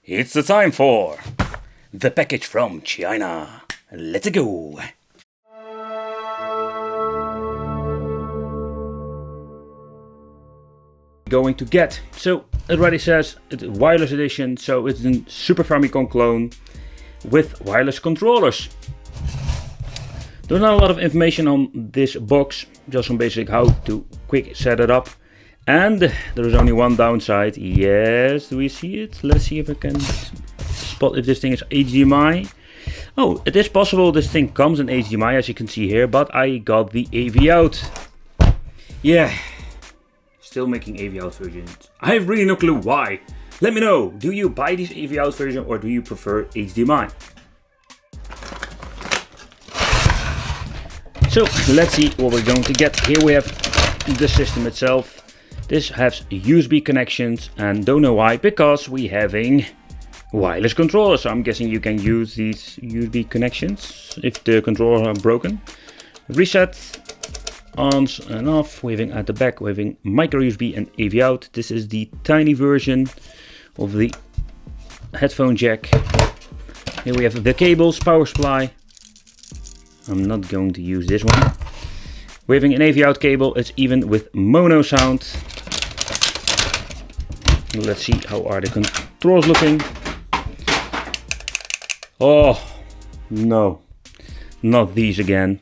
It's the time for the package from China. Let's go. Going to get, so it already says it's a wireless edition, so it's a Super Famicom clone with wireless controllers. There's not a lot of information on this box, just some basic how to quick set it up. And there is only one downside. Yes, do we see it? Let's see if I can spot if this thing is HDMI. Oh, it is possible this thing comes in HDMI, as you can see here, but I got the AV out. Yeah, still making AV out versions. I have really no clue why. Let me know, do you buy this AV out version or do you prefer HDMI? So let's see what we're going to get. Here we have the system itself. This has USB connections and don't know why, because we having wireless controllers. So I'm guessing you can use these USB connections if the controllers are broken. Reset, on and off. We're having at the back, we're having micro USB and AV out. This is the tiny version of the headphone jack. Here we have the cables, power supply. I'm not going to use this one. We're having an AV out cable. It's even with mono sound. Let's see how are the controls looking. Oh no, not these again.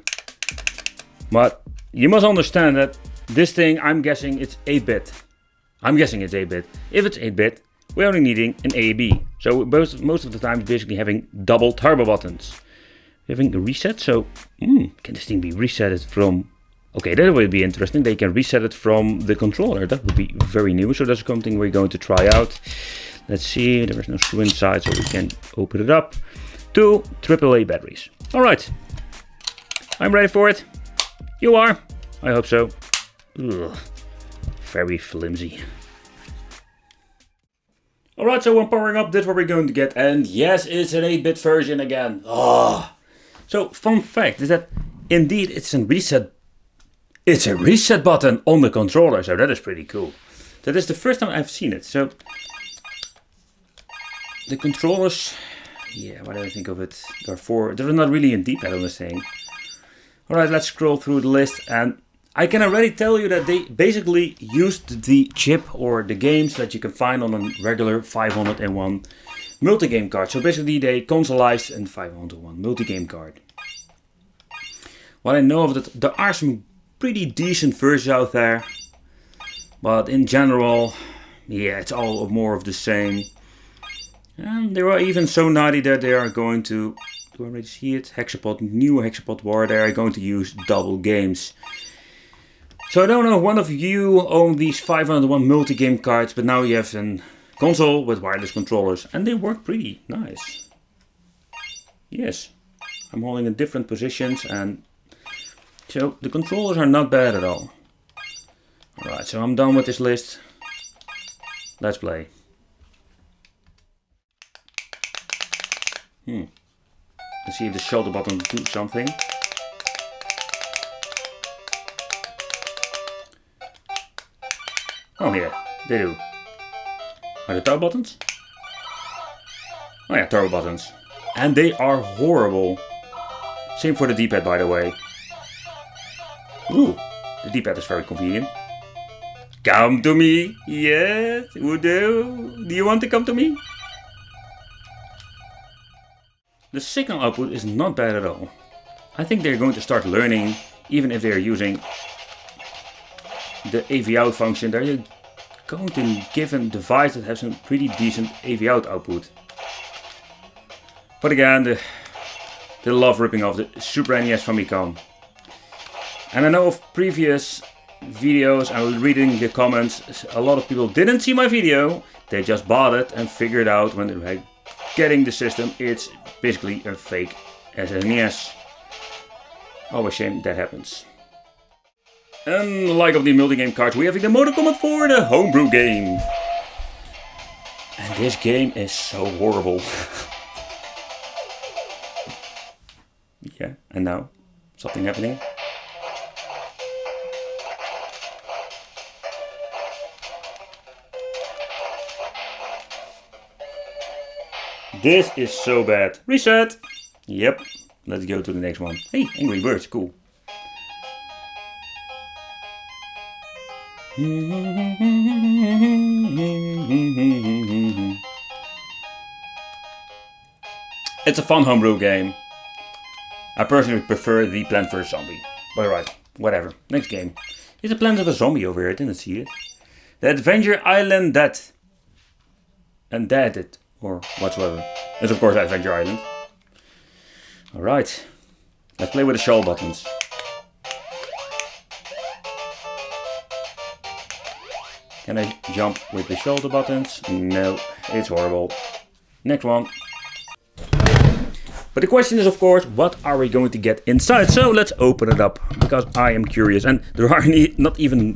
But you must understand that this thing, I'm guessing it's 8-bit. I'm guessing it's 8-bit. If it's 8-bit, we're only needing an A/B. So most of the time, basically having double turbo buttons. Having a reset, so can this thing be resetted from? Okay, that would be interesting. They can reset it from the controller. That would be very new. So that's something we're going to try out. Let's see. There is no screw inside, so we can open it up. 2 AAA batteries. All right, I'm ready for it. You are? I hope so. Ugh, very flimsy. All right, so when powering up, that's what we're going to get. And yes, it's an 8-bit version again. Oh. So fun fact is that indeed it's a reset. It's a reset button on the controller, so that is pretty cool. That is the first time I've seen it. So the controllers, yeah, what do I think of it? There are 4. There is not really a D-pad on this thing. All right, let's scroll through the list, and I can already tell you that they basically used the chip or the games that you can find on a regular 501 multi-game card. So basically they consoleized a 501 multi-game card. What I know of that, there are some pretty decent versions out there, but in general, yeah, it's all more of the same. And they are even so naughty that they are going to, do I already see it? Hexapod, new Hexapod War, they are going to use double games. So I don't know, one of you own these 501 multi-game cards, but now you have a console with wireless controllers, and they work pretty nice. Yes, I'm holding in different positions, and so the controllers are not bad at all. Alright, so I'm done with this list. Let's play. Let's see if the shoulder button do something. Oh yeah, they do. Are the turbo buttons? Oh yeah, turbo buttons. And they are horrible. Same for the D-pad, by the way. Ooh, the D-pad is very convenient. Come to me. Yes, do you want to come to me? The signal output is not bad at all. I think they're going to start learning, even if they're using the AV out function, they're going to give a device that has a pretty decent AV out output. But again, they love ripping off the Super NES Famicom. And I know of previous videos, I was reading the comments, a lot of people didn't see my video, they just bought it and figured out when they were getting the system, it's basically a fake SNES. Oh, a shame that happens. And like of the multi-game cards, we have the Mortal Kombat 4, the homebrew game. And this game is so horrible. Yeah, and now something happening. This is so bad. Reset. Yep. Let's go to the next one. Hey, Angry Birds, cool. It's a fun homebrew game. I personally prefer the Plant vs. Zombie. But right, whatever. Next game. Is a Plant vs. Zombie over here? I didn't see it. The Adventure Island Dead. Undead, or whatsoever. It's of course Adventure Island. Alright. Let's play with the show buttons. Can I jump with the shoulder buttons? No, it's horrible. Next one. But the question is, of course, what are we going to get inside? So let's open it up, because I am curious. And there aren't even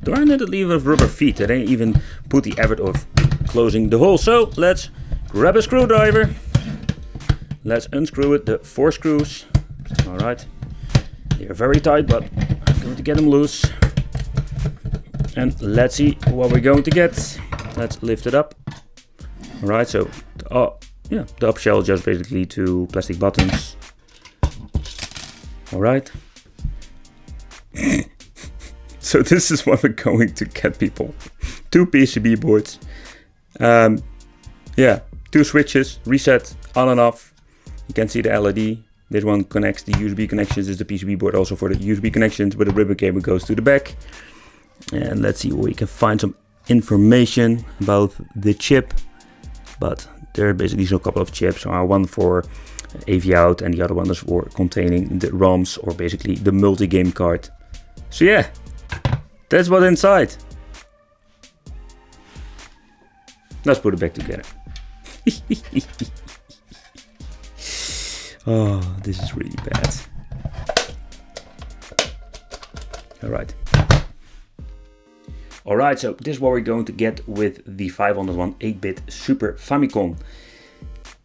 rubber feet. They didn't even put the effort of closing the hole. So let's grab a screwdriver. Let's unscrew it, the 4 screws. Alright. They're very tight, but I'm going to get them loose. And let's see what we're going to get. Let's lift it up. Alright, so the up shell is just basically 2 plastic buttons. Alright. So this is what we're going to get, people. 2 PCB boards. 2 switches, reset, on and off. You can see the LED. This one connects the USB connections. This is the PCB board also for the USB connections, but the ribbon cable goes to the back. And let's see where we can find some information about the chip. But there are basically a couple of chips. One for AV out and the other one is for containing the ROMs, or basically the multi-game card. So yeah, that's what's inside. Let's put it back together. Oh, this is really bad. Alright, so this is what we're going to get with the 501 8-bit Super Famicom.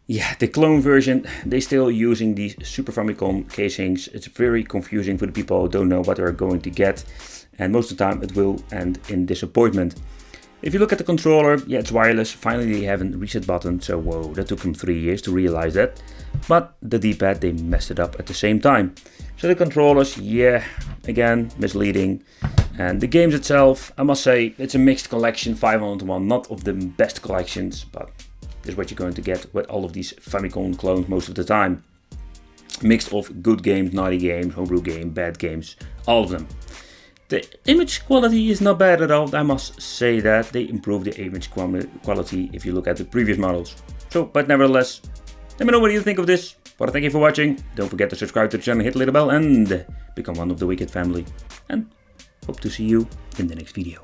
Yeah, the clone version, they're still using these Super Famicom casings. It's very confusing for the people who don't know what they're going to get. And most of the time it will end in disappointment. If you look at the controller, yeah, it's wireless. Finally, they have a reset button. So, whoa, that took them 3 years to realize that. But the D-pad, they messed it up at the same time. So the controllers, yeah, again, misleading. And the games itself, I must say, it's a mixed collection, 501, not of the best collections, but this is what you're going to get with all of these Famicom clones most of the time. Mixed of good games, naughty games, homebrew game, bad games, all of them. The image quality is not bad at all, I must say that. They improved the image quality if you look at the previous models. So, but nevertheless, let me know what you think of this. But thank you for watching. Don't forget to subscribe to the channel, hit the little bell and become one of the Wicked family. And hope to see you in the next video.